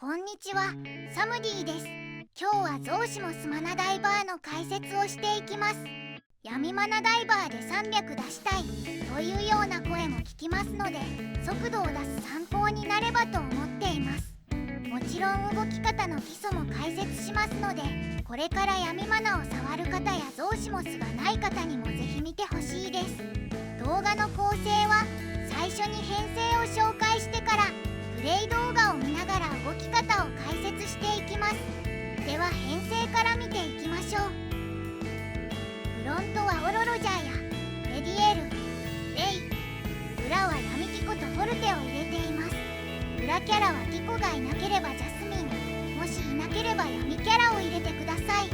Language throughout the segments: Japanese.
こんにちは、サムディです。今日はゾウシモスマナダイバーの解説をしていきます。闇マナダイバーで300出したいというような声も聞きますので、速度を出す参考になればと思っています。もちろん動き方の基礎も解説しますので、これから闇マナを触る方やゾウシモスがない方にもぜひ見てほしいです。動画の構成は最初に編成を紹介してからプレイ動画を見ながら動き方を解説していきます。では編成から見ていきましょう。フロントはオロロジャーやレディエル、レイ、裏は闇キコとフォルテを入れています。裏キャラはキコがいなければジャスミン、もしいなければ闇キャラを入れてください。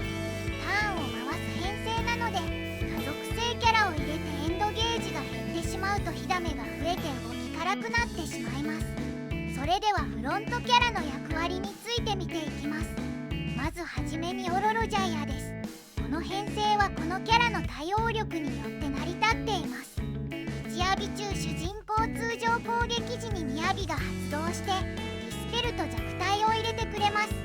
ターンを回す編成なので家族性キャラを入れてエンドゲージが減ってしまうと火ダメが増えて動き辛くなってしまいます。それではフロントキャラの役割について見ていきます。まずはじめにオロロジャイアです。この編成はこのキャラの対応力によって成り立っています。1アビ中主人公通常攻撃時に2アビが発動してディスペルと弱体を入れてくれます。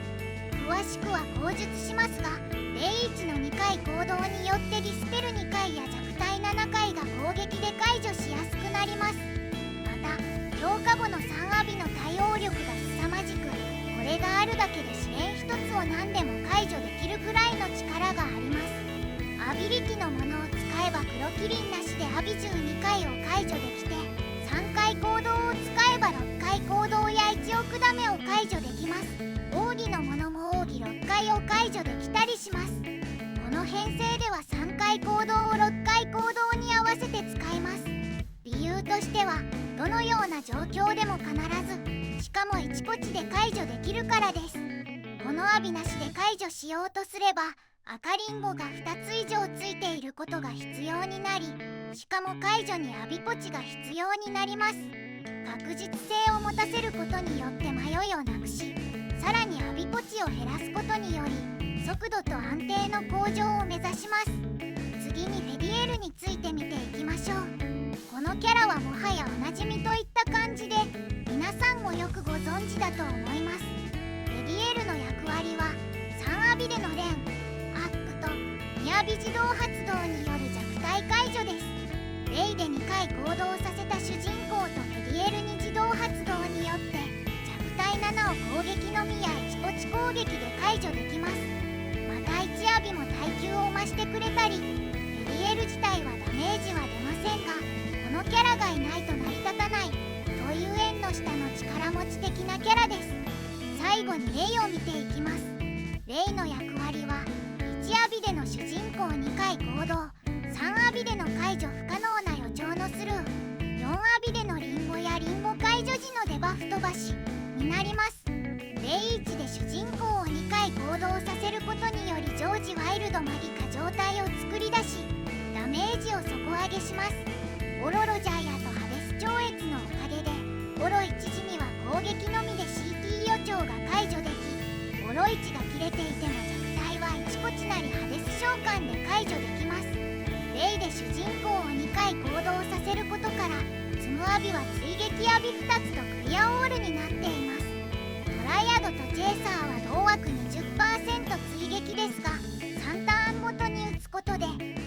詳しくは口述しますが、01の2回行動によってディスペル2回や弱体7回が攻撃で解除しやすくなります。また強化後の3アビの対応力が凄まじく、これがあるだけで試練1つを何でも解除できるくらいの力があります。アビリティのものを使えば黒キリンなしでアビ12回を解除できて、3回行動を使えば6回行動や1億ダメを解除できます。奥義のものも奥義6回を解除できたりします。この編成では3回行動を6回行動に合わせて使います。理由としてはどのような状況でも必ず、しかも1ポチで解除できるからです。このアビなしで解除しようとすれば赤リンゴが2つ以上ついていることが必要になり、しかも解除にアビポチが必要になります。確実性を持たせることによって迷いをなくし、さらにアビポチを減らすことにより速度と安定の向上を目指します。次にフェディエルについて見ていきましょう。このキャラはもはやおなじみといった感じで皆さんもよくご存知だと思います。フェディエルの役割は3アビでの連、アックと2アビ自動発動による弱体解除です。レイで2回行動させた主人公とフェディエルに自動発動によって弱体7を攻撃のみや1ポチ攻撃で解除できます。また1アビも耐久を増してくれたり、フェディエル自体はダメージは出ませんが、このキャラがいないと成り立たないという縁の下の力持ち的なキャラです。最後にレイを見ていきます。レイの役割は1アビでの主人公2回行動、3アビでの解除不可能な予兆のスルー、4アビでのリンゴやリンゴ解除時のデバフ飛ばしになります。レイ1で主人公を2回行動させることにより常時ワイルドマギカ状態を作り出しダメージを底上げします。オロロジャイアとハデス超越のおかげでオロ1時には攻撃のみで CT 予兆が解除でき、オロ1が切れていても弱体は1ポチなりハデス召喚で解除できます。レイで主人公を2回行動させることから積むアビは追撃アビ2つとクリアオールになっています。トライアドとジェイサーは同枠 20% 追撃ですが、3ターンごとに打つことで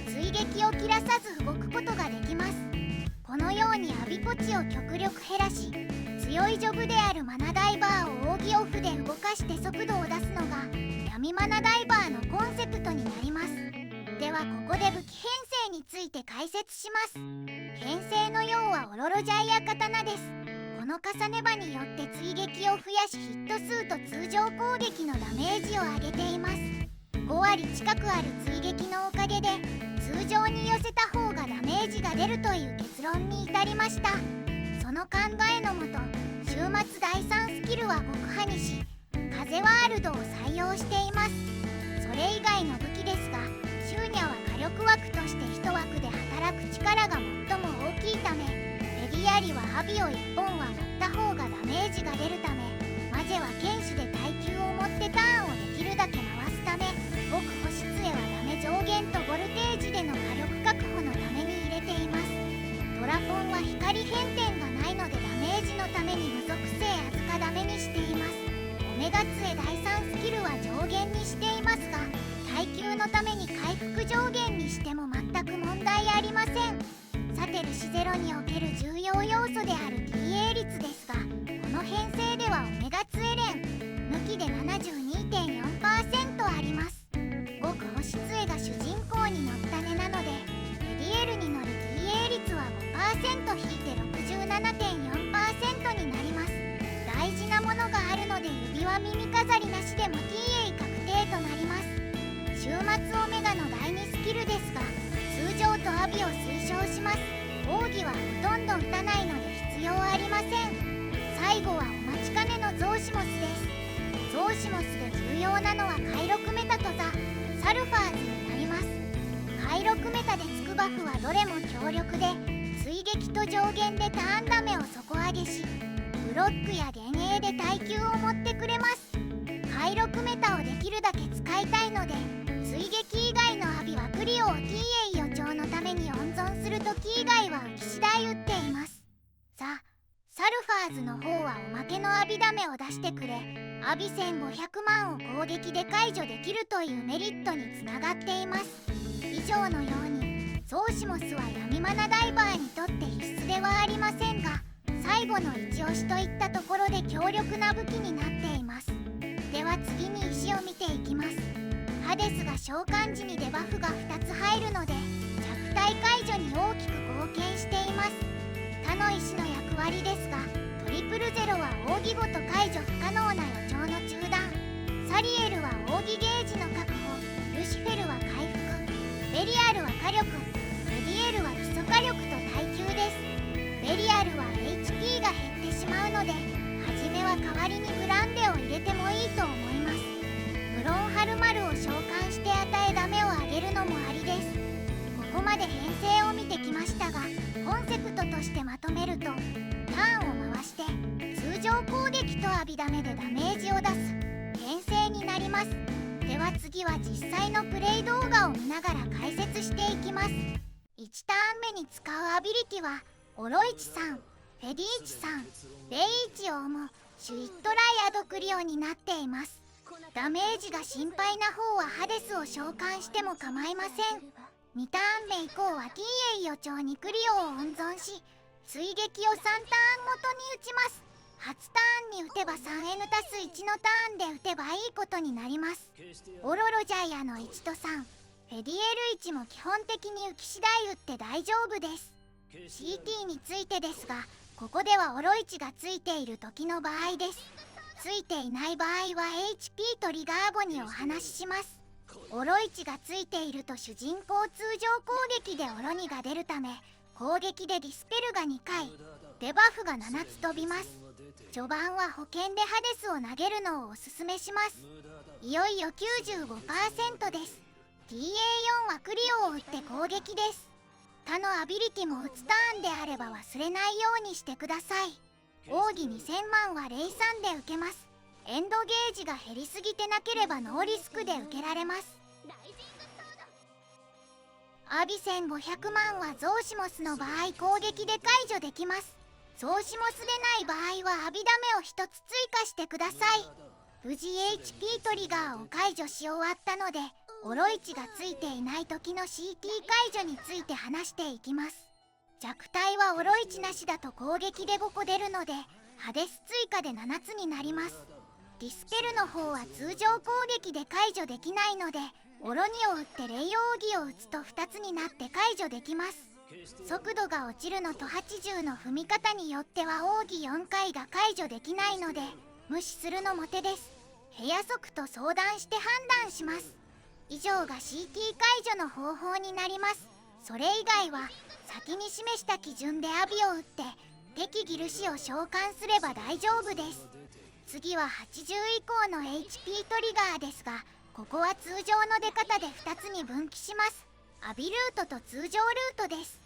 追撃を切らさず動くことができます。このようにアビポチを極力減らし、強いジョブであるマナダイバーを奥義オフで動かして速度を出すのが闇マナダイバーのコンセプトになります。ではここで武器編成について解説します。編成の用はオロロジャイア刀です。この重ね刃によって追撃を増やしヒット数と通常攻撃のダメージを上げています。5割近くある追撃のおかげで通常に寄せた方がダメージが出るという結論に至りました。その考えのもと終末第3スキルは極派にし風ワールドを採用しています。それ以外の武器ですが、シューニャは火力枠として1枠で働く力が最も大きいため、フェディアリはアビを1本は持った方がダメージが出るため、マジェは剣士で耐久を持ってターンをできるだけ回すため、極保湿へはダメ上限とボルテージでの火力確保のために入れています。ドラコンは光変点がないのでダメージのために無属性扱ダメにしています。オメメガ杖第3スキルは上限にしていますが、耐久のために回復上限にしても全く問題ありません。さてルシゼロにおける重要要素である TA 率ですが、この編成ではオメガ杖連抜きで 72.4% あります。極星杖が主人公に乗った根なので、エディエルに乗る TA 率は 5% 引いて 67.4% になります。大事なものがあるので指輪耳飾りなしでも TA 確定となります。終末オメガの第2スキルですが、通常とアビを推奨します。奥義はほとんど打たないので必要ありません。最後はお待ちかねのゾーシモスです。ゾーシモスで重要なのは海録メタとザ・サルファーズになります。海録メタでつくバフはどれも強力で、追撃と上限でターンダメを底上げし、ブロックや幻影で耐久を持ってくれます。海録メタをできるだけ使いたいので、追撃以外のアビはクリオを TA 予兆のために温存するとき以外は浮き次第打っています。ザ・サルファーズの方はおまけのアビダメを出してくれ、アビ1500万を攻撃で解除できるというメリットにつながっています。以上のようにゾーシモスは闇マナダイバーにとって必須ではありませんが、最後の一押しといったところで強力な武器になっています。では次に石を見ていきます。ハデスが召喚時にデバフが2つ入るので、弱体解除に大きく貢献しています。他の石の役割ですが、トリプルゼロは奥義ごと解除不可能な予兆の中断、サリエルは奥義ゲージの確保、ルシフェルは回復、ベリアルは火力、メディエルは基礎火力と耐久です。ベリアルは HP が減ってしまうので、初めは代わりにグランデを入れてもいいと思います。ブロンハルマルを召喚して与えダメを上げるのもありです。ここまで編成を見てきましたが、コンセプトとしてまとめると、ターンを回して通常攻撃とアビダメでダメージを出す編成になります。では次は実際のプレイ動画を見ながら解説していきます。1ターン目に使うアビリティはオロイチさん、フェディーチさん、レイイチを生むシュイットライアドクリオになっています。ダメージが心配な方はハデスを召喚しても構いません。2ターン目以降は TA 予兆にクリオを温存し、追撃を3ターンごとに打ちます。初ターンに打てば 3N+1 のターンで打てばいいことになります。オロロジャイアの1と3、フェディエル1も基本的に浮き次第打って大丈夫です。CT についてですが、ここではオロイチがついている時の場合です。ついていない場合は HP トリガー後にお話しします。オロイチがついていると主人公通常攻撃でオロ2が出るため、攻撃でディスペルが2回、デバフが7つ飛びます。序盤は保険でハデスを投げるのをおすすめします。いよいよ 95% です。 TA4 はクリオを打って攻撃です。他のアビリティも打つターンであれば忘れないようにしてください。奥義2000万は03で受けます。エンドゲージが減りすぎてなければノーリスクで受けられます。アビ1500万はゾーシモスの場合攻撃で解除できます。ゾーシモスでない場合はアビダメを1つ追加してください。無事 HP トリガーを解除し終わったので、オロイチがついていない時の CT 解除について話していきます。弱体はオロイチなしだと攻撃で5個出るので、ハデス追加で7つになります。ディスペルの方は通常攻撃で解除できないので、オロ2を打って霊陽儀を打つと2つになって解除できます。速度が落ちるのと80の踏み方によっては奥義4回が解除できないので、無視するのも手です。部屋速と相談して判断します。以上が CT 解除の方法になります。それ以外は先に示した基準でアビを打って敵ギルシを召喚すれば大丈夫です。次は80以降の HP トリガーですが、ここは通常の出方で2つに分岐します。アビルートと通常ルートです。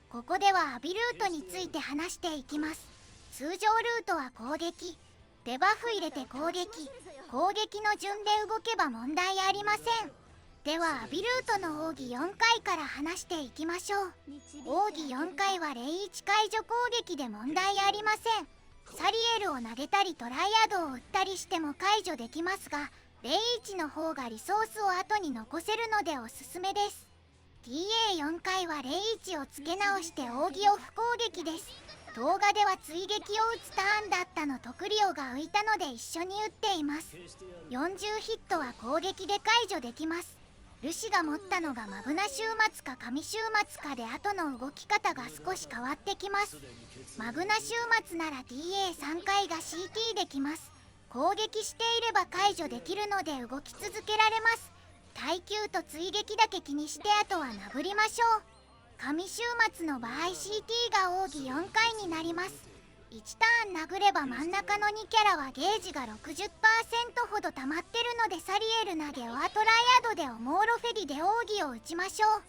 ここではアビルートについて話していきます。通常ルートは攻撃、デバフ入れて攻撃、攻撃の順で動けば問題ありません。ではアビルートの奥義4回から話していきましょう。奥義4回は01解除攻撃で問題ありません。サリエルを投げたりトライアドを打ったりしても解除できますが、01の方がリソースを後に残せるのでおすすめです。 TA4 回は01を付け直して扇を不攻撃です。動画では追撃を打つターンだったのトクリオが浮いたので一緒に打っています。40ヒットは攻撃で解除できます。ルシが持ったのがマブナ週末か神週末かで後の動き方が少し変わってきます。マグナ週末なら TA3 回が CT できます。攻撃していれば解除できるので動き続けられます。耐久と追撃だけ気にしてあとは殴りましょう。神週末の場合 CT が奥義4回になります。1ターン殴れば真ん中の2キャラはゲージが 60% ほど溜まってるのでサリエル投げオアトライアドでオモーロフェリで奥義を打ちましょう。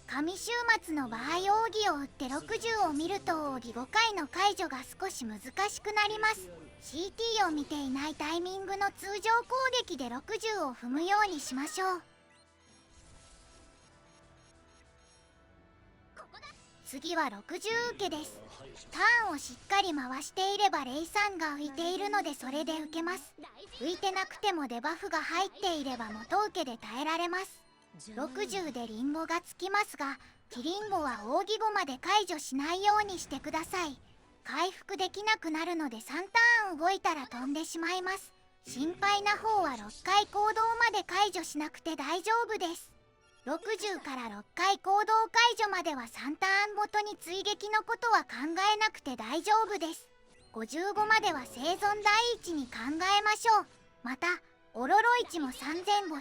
神週末の場合奥義を打って60を見ると奥義5回の解除が少し難しくなります。 CT を見ていないタイミングの通常攻撃で60を踏むようにしましょう。次は60受けです。ターンをしっかり回していればレイさんが浮いているのでそれで受けます。浮いてなくてもデバフが入っていれば元受けで耐えられます。60でリンゴがつきますが、キリンゴは扇5まで解除しないようにしてください。回復できなくなるので3ターン動いたら飛んでしまいます。心配な方は6回行動まで解除しなくて大丈夫です。60から6回行動解除までは3ターンごとに追撃のことは考えなくて大丈夫です。55までは生存第一に考えましょう。またオロロ市も3500万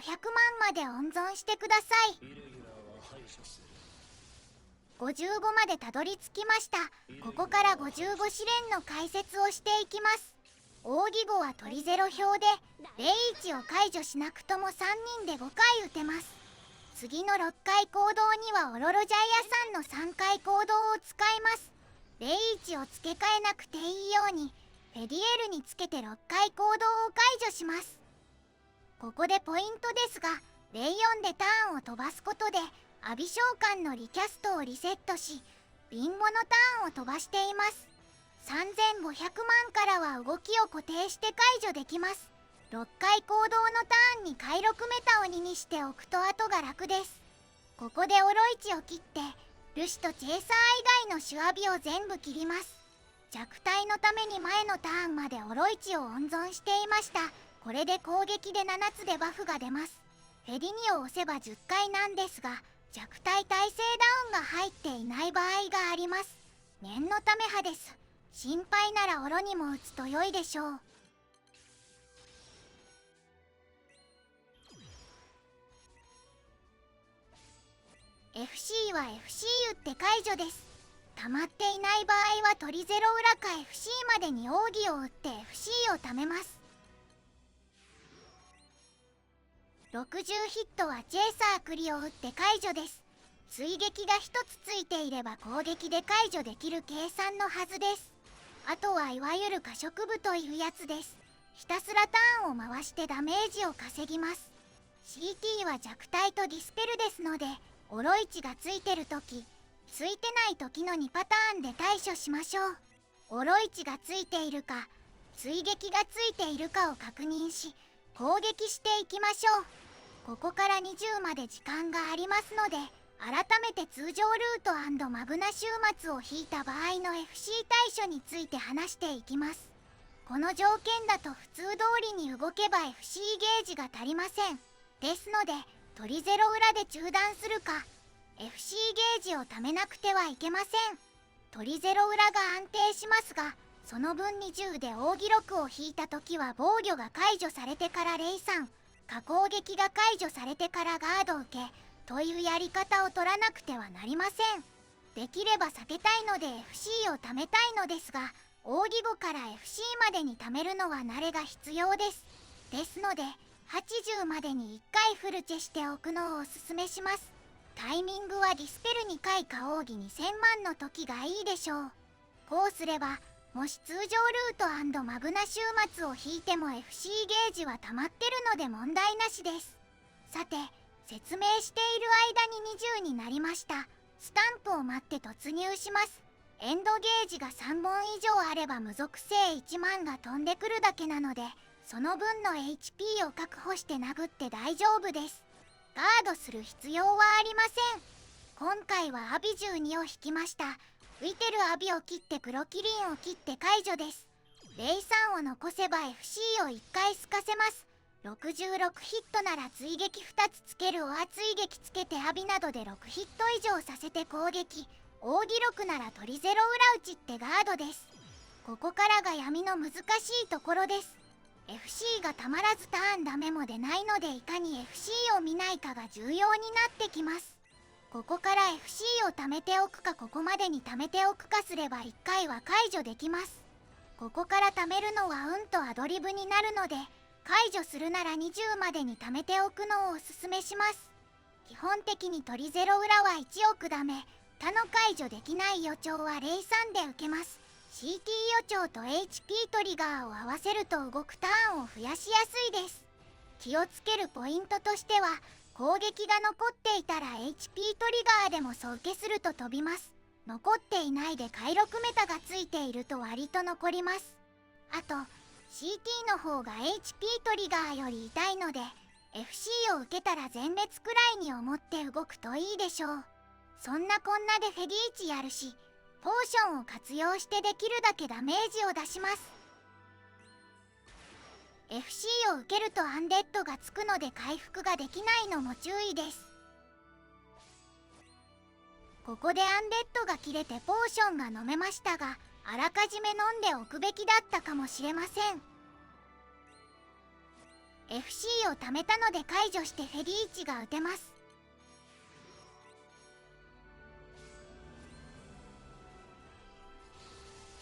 まで温存してください。55までたどり着きました。ここから55試練の解説をしていきます。奥義5は取り0票で01を解除しなくとも3人で5回打てます。次の6回行動にはオロロジャイアさんの3回行動を使います。01を付け替えなくていいようにフェディエルにつけて6回行動を解除します。ここでポイントですが、04でターンを飛ばすことでアビ召喚のリキャストをリセットしビンゴのターンを飛ばしています。3500万からは動きを固定して解除できます。6回行動のターンに回6メタを2にしておくと後が楽です。ここでオロ1を切ってルシとチェイサー以外のシュアビを全部切ります。弱体のために前のターンまでオロ1を温存していました。これで攻撃で7つでバフが出ます。フェディニを押せば10回なんですが弱体耐性ダウンが入っていない場合があります。念のため派です。心配ならオロにも打つと良いでしょう。FC は FC 打って解除です。溜まっていない場合は取り0裏か FC までに奥義を打って FC を貯めます。60ヒットはチェイサークリを打って解除です。追撃が1つついていれば攻撃で解除できる計算のはずです。あとはいわゆる可食部というやつです。ひたすらターンを回してダメージを稼ぎます。 CT は弱体とディスペルですのでオロ1がついてる時ついてない時の2パターンで対処しましょう。オロ1がついているか追撃がついているかを確認し攻撃していきましょう。ここから20まで時間がありますので改めて通常ルート&マグナ週末を引いた場合の FC 対処について話していきます。この条件だと普通通りに動けば FC ゲージが足りません。ですので取り0裏で中断するか FC ゲージを貯めなくてはいけません。取り0裏が安定しますがその分20で奥義6を引いた時は防御が解除されてからレイさん下攻撃が解除されてからガード受けというやり方を取らなくてはなりません。できれば避けたいので FC を貯めたいのですが奥義5から FC までに貯めるのは慣れが必要です。ですので80までに1回フルチェしておくのをおすすめします。タイミングはディスペル2回か奥義2000万の時がいいでしょう。こうすればもし通常ルート&マグナ週末を引いても FC ゲージは溜まってるので問題なしです。さて説明している間に20になりました。スタンプを待って突入します。エンドゲージが3本以上あれば無属性1万が飛んでくるだけなので、その分の HP を確保して殴って大丈夫です。ガードする必要はありません。今回はアビ12を引きました。浮いてるアビを切って黒キリンを切って解除です。03を残せば FC を1回透かせます。66ヒットなら追撃2つつけるオア追撃つけてアビなどで6ヒット以上させて攻撃。大記録なら取りゼロ裏打ちってガードです。ここからが闇の難しいところです。 FC がたまらずターンダメも出ないのでいかに FC を見ないかが重要になってきます。ここから FC を貯めておくかここまでに貯めておくかすれば1回は解除できます。ここから貯めるのは運とアドリブになるので、解除するなら20までに貯めておくのをおすすめします。基本的に取りゼロ裏は1億ダメ、他の解除できない予兆は03で受けます。 CT 予兆と HP トリガーを合わせると動くターンを増やしやすいです。気をつけるポイントとしては、攻撃が残っていたら HP トリガーでも総受けすると飛びます。残っていないで解録メタがついていると割と残ります。あと CT の方が HP トリガーより痛いので FC を受けたら全滅くらいに思って動くといいでしょう。そんなこんなでフェリーチやるし、ポーションを活用してできるだけダメージを出します。 FC を受けるとアンデッドがつくので回復ができないのも注意です。ここでアンデッドが切れてポーションが飲めましたが、あらかじめ飲んでおくべきだったかもしれません。 FC を貯めたので解除してフェリーチが打てます。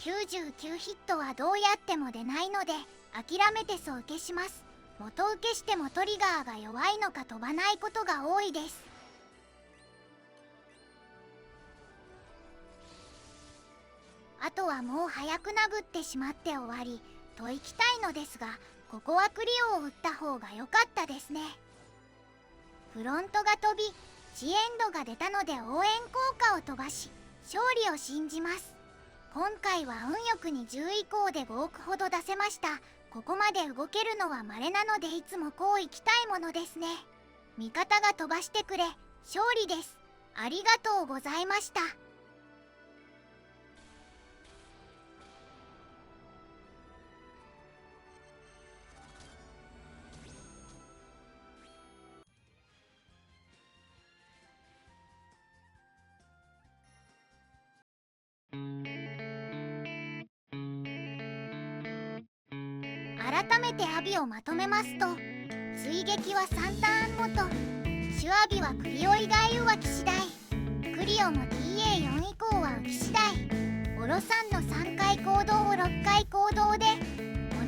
99ヒットはどうやっても出ないので諦めて総受けします。元受けしてもトリガーが弱いのか飛ばないことが多いです。あとはもう早く殴ってしまって終わりといきたいのですが、ここはクリオを打った方が良かったですね。フロントが飛び遅延度が出たので応援効果を飛ばし勝利を信じます。今回は運よくに10以降で5億ほど出せました。ここまで動けるのは稀なのでいつもこう行きたいものですね。味方が飛ばしてくれ勝利です。ありがとうございました。改めてアビをまとめますと、追撃は3ターンごと、主アビはクリオ以外浮気次第、クリオも TA4 以降は浮き次第、オロさんの3回行動を6回行動で、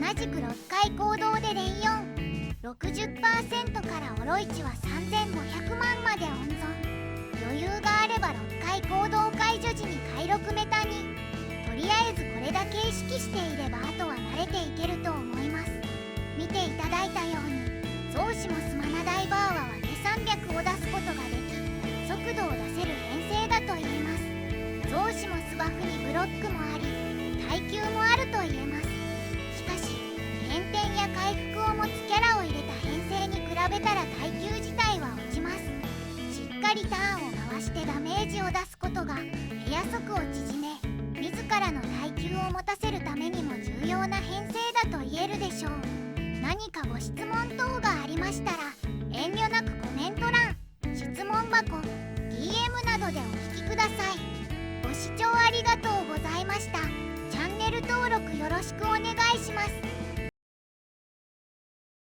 同じく6回行動でレイ4、60% からオロ1は3500万まで温存。余裕があれば6回行動解除時に解録メタに。とりあえずこれだけ意識していればあとは慣れていけると思います。見ていただいたようにゾウシモスマナダイバーは分け300を出すことができ、速度を出せる編成だと言えます。ゾウシモスバフにブロックもあり耐久もあると言えます。しかし変転や回復を持つキャラを入れた編成に比べたら耐久自体は落ちます。しっかりターンを回してダメージを出すことがエア速を縮め、自らの耐久を持たせるためにも重要な編成だと言えるでしょう。何かご質問等がありましたら遠慮なくコメント欄、質問箱、DM などでお聞きください。ご視聴ありがとうございました。チャンネル登録よろしくお願いします。